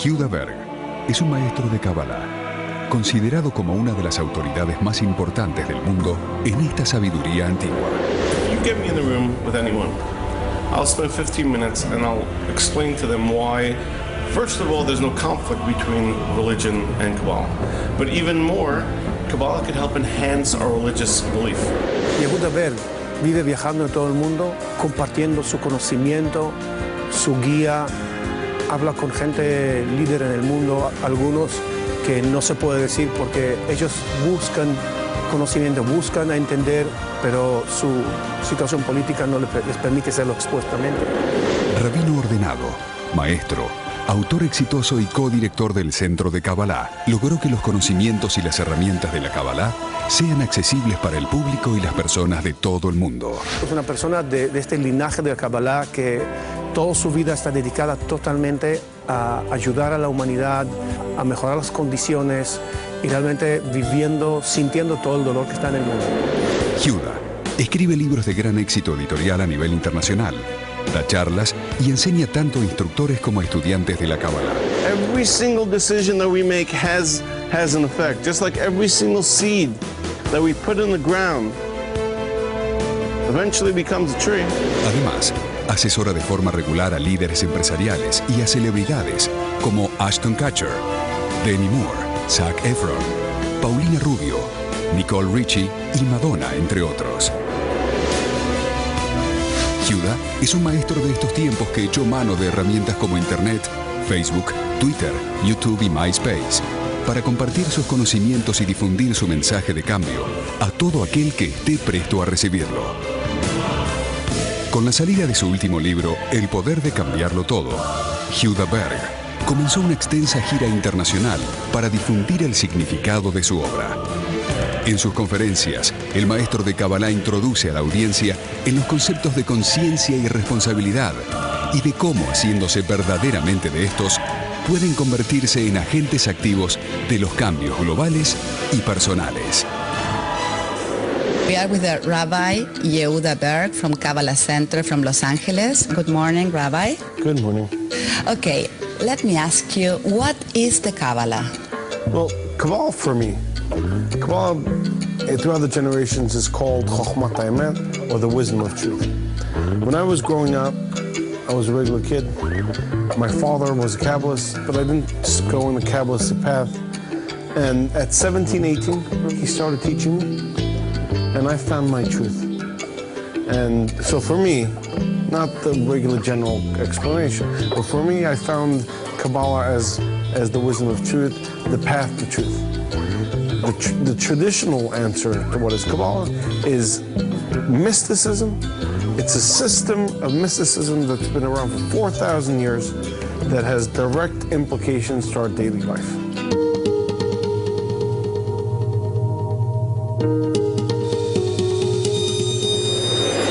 Yehuda Berg es un maestro de Kabbalah, considerado como una de las autoridades más importantes del mundo en esta sabiduría antigua. If you get me in the room with anyone, I'll spend 15 minutes and I'll explain to them why, first of all, there's no conflict between religion and Kabbalah. But even more, Kabbalah could help enhance our religious belief. Yehuda Berg vive viajando en todo el mundo, compartiendo su conocimiento, su guía, habla con gente líder en el mundo, algunos que no se puede decir porque ellos buscan conocimiento, buscan entender, pero su situación política no les permite hacerlo expuestamente. Rabino ordenado, maestro, autor exitoso y codirector del Centro de Kabbalah, logró que los conocimientos y las herramientas de la Kabbalah sean accesibles para el público y las personas de todo el mundo. Es una persona de este linaje de la Kabbalah que toda su vida está dedicada totalmente a ayudar a la humanidad, a mejorar las condiciones y realmente viviendo, sintiendo todo el dolor que está en el mundo. Yehuda escribe libros de gran éxito editorial a nivel internacional, da charlas y enseña tanto a instructores como a estudiantes de la Kabbalah. Every single decision that we make has an effect. Just like every single seed that we put in the ground eventually becomes a tree. Además, asesora de forma regular a líderes empresariales y a celebridades como Ashton Kutcher, Demi Moore, Zac Efron, Paulina Rubio, Nicole Richie y Madonna, entre otros. Yehuda es un maestro de estos tiempos que echó mano de herramientas como Internet, Facebook, Twitter, YouTube y MySpace para compartir sus conocimientos y difundir su mensaje de cambio a todo aquel que esté presto a recibirlo. Con la salida de su último libro, El poder de cambiarlo todo, Yehuda Berg comenzó una extensa gira internacional para difundir el significado de su obra. En sus conferencias, el maestro de Kabbalah introduce a la audiencia en los conceptos de conciencia y responsabilidad y de cómo, haciéndose verdaderamente de estos, pueden convertirse en agentes activos de los cambios globales y personales. We are with the Rabbi Yehuda Berg from Kabbalah Center from Los Angeles. Good morning, Rabbi. Good morning. Okay, let me ask you, what is the Kabbalah? Well, Kabbalah for me, Kabbalah throughout the generations is called Chokhmat HaEmet, or the wisdom of truth. When I was growing up, I was a regular kid. My father was a Kabbalist, but I didn't just go in the Kabbalistic path. And at 17, 18, he started teaching me, and I found my truth. And so for me, not the regular general explanation, but for me, I found Kabbalah as the wisdom of truth, the path to truth. The traditional answer to what is Kabbalah is mysticism. It's a system of mysticism that's been around for 4,000 years that has direct implications to our daily life.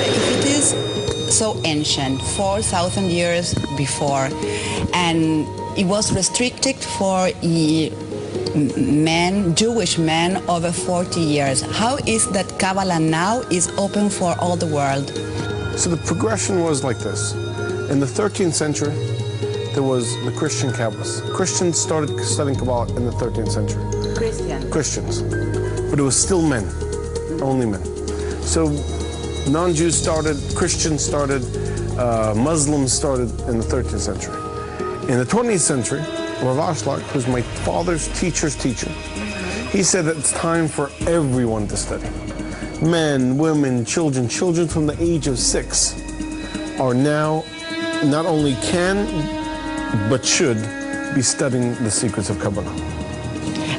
If it is so ancient, 4,000 years before, and it was restricted for men, Jewish men over 40 years. How is that Kabbalah now is open for all the world? So the progression was like this. In the 13th century, there was the Christian Kabbalists. Christians started studying Kabbalah in the 13th century. Christians. But it was still men, only men. So non-Jews started, Christians started, Muslims started in the 13th century. In the 20th century, Rav Ashlag, who's my father's teacher's teacher, he said that it's time for everyone to study. Men, women, children from the age of 6 are now not only can, but should be studying the secrets of Kabbalah.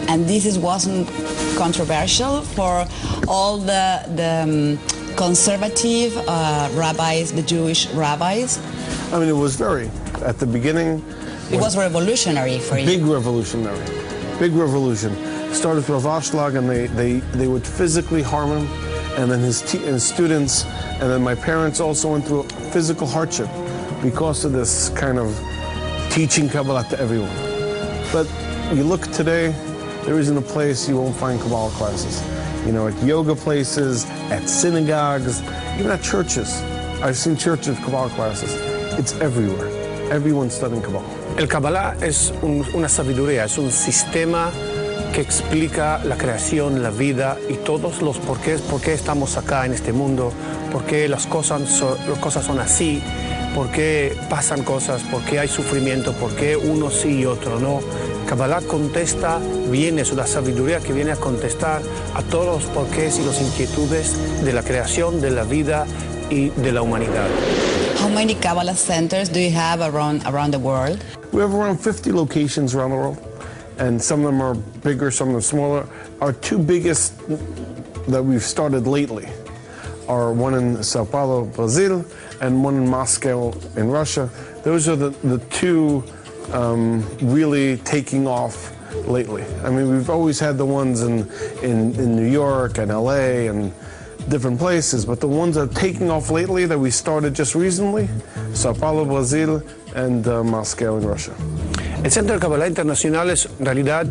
And this wasn't controversial for all the conservative rabbis, the Jewish rabbis? I mean, it was very, at the beginning, it was revolutionary for you. Big revolutionary. Big revolution. Started with Rav Ashlag, and they would physically harm him, and then his students, and then my parents also went through physical hardship because of this kind of teaching Kabbalah to everyone. But you look today, there isn't a place you won't find Kabbalah classes. You know, at yoga places, at synagogues, even at churches. I've seen churches with Kabbalah classes. It's everywhere. everyone's studying Kabbalah. El Kabbalah es una sabiduría, es un sistema que explica la creación, la vida y todos los porqués, por qué estamos acá en este mundo, por qué las cosas son así, por qué pasan cosas, por qué hay sufrimiento, por qué uno sí y otro no. Kabbalah contesta, es una sabiduría que viene a contestar a todos los porqués y las inquietudes de la creación, de la vida y de la humanidad. How many Kabbalah centers do you have around the world? We have around 50 locations around the world, and some of them are bigger, some of them smaller. Our two biggest that we've started lately are one in Sao Paulo, Brazil, and one in Moscow in Russia. Those are the two really taking off lately. I mean, we've always had the ones in New York and LA and different places, but the ones that are taking off lately that we started just recently, Sao Paulo, Brazil, and Moscow in Russia. El Centro de Kabbalah Internacional es en realidad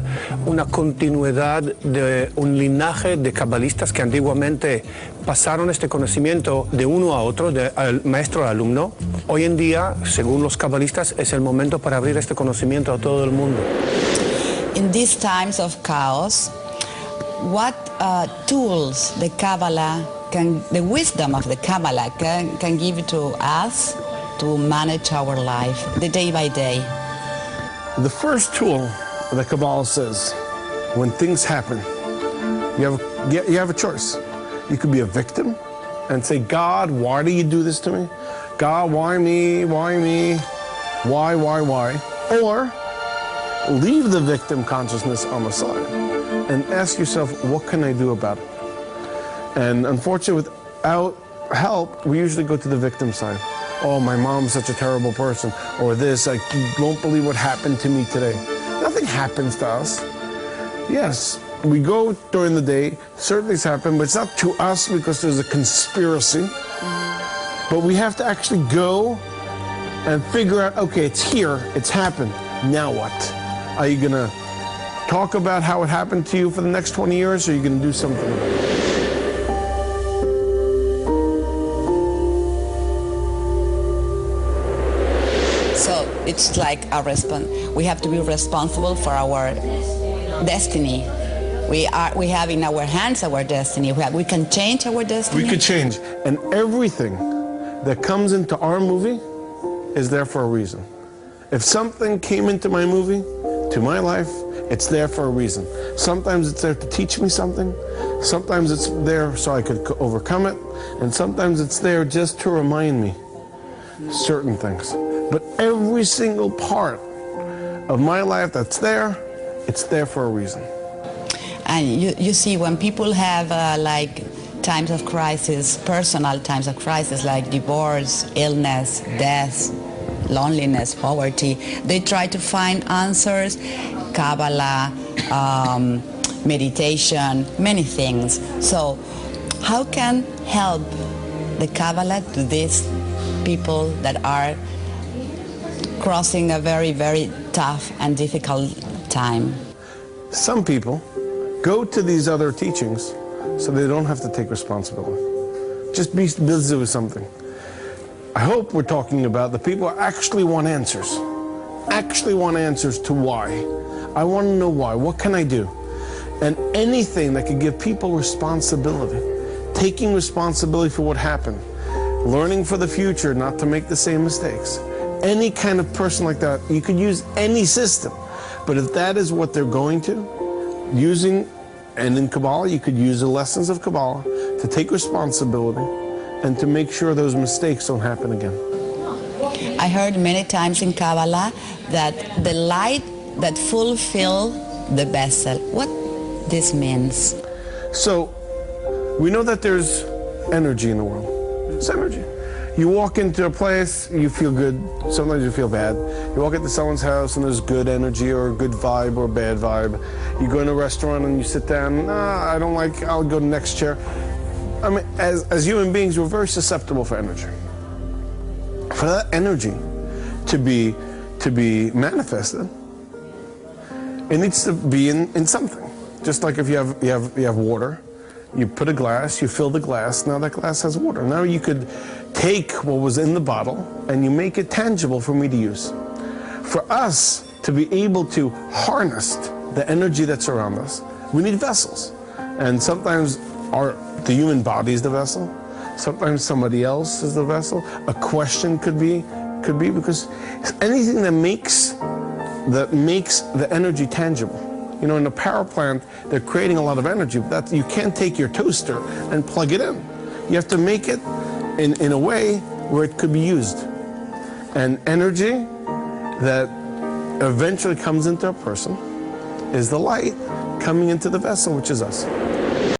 una continuidad de un linaje de cabalistas que antiguamente pasaron este conocimiento de uno a otro, de maestro a alumno. Hoy en día, según los cabalistas, es el momento para abrir este conocimiento a todo el mundo. In these times of chaos, what tools the wisdom of the Kabbalah can give to us to manage our life, the day by day? The first tool that Kabbalah says, when things happen, you have a choice. You could be a victim and say, God, why do you do this to me? God, why me? Why me? Why? Or leave the victim consciousness on the side and ask yourself, what can I do about it? And unfortunately, without help, we usually go to the victim side. Oh, my mom's such a terrible person, or this, I won't believe what happened to me today. Nothing happens to us. Yes, we go during the day, certain things happen, but it's not to us because there's a conspiracy. But we have to actually go and figure out, okay, it's here, it's happened, now what? Are you gonna talk about how it happened to you for the next 20 years, or are you gonna do something about it? So it's like we have to be responsible for our destiny. We have in our hands our destiny. We can change our destiny. We could change. And everything that comes into our movie is there for a reason. If something came into my movie, to my life, it's there for a reason. Sometimes it's there to teach me something. Sometimes it's there so I could overcome it. And sometimes it's there just to remind me certain things. But every single part of my life that's there, it's there for a reason. And you see, when people have like times of crisis, personal times of crisis, like divorce, illness, death, loneliness, poverty, they try to find answers, Kabbalah, meditation, many things. So how can help the Kabbalah to these people that are crossing a very, very tough and difficult time? Some people go to these other teachings so they don't have to take responsibility. Just be busy with something. I hope we're talking about the people who actually want answers to why. I want to know why. What can I do? And anything that could give people responsibility, taking responsibility for what happened, learning for the future not to make the same mistakes. Any kind of person like that, you could use any system. But if that is what they're going to, and in Kabbalah, you could use the lessons of Kabbalah to take responsibility and to make sure those mistakes don't happen again. I heard many times in Kabbalah that the light that fulfills the vessel. What this means? So, we know that there's energy in the world. It's energy. You walk into a place, you feel good. Sometimes you feel bad. You walk into someone's house and there's good energy or a good vibe or a bad vibe. You go in a restaurant and you sit down, I don't like, I'll go to the next chair. I mean, as human beings, we're very susceptible for energy. For that energy to be manifested, it needs to be in something. Just like if you have water, You put a glass, you fill the glass, now that glass has water. Now you could take what was in the bottle and you make it tangible for me to use. For us to be able to harness the energy that's around us, we need vessels. And sometimes the human body is the vessel. Sometimes somebody else is the vessel. A question could be because anything that makes the energy tangible. You know, in a power plant, they're creating a lot of energy. But you can't take your toaster and plug it in. You have to make it in a way where it could be used. And energy that eventually comes into a person is the light coming into the vessel, which is us.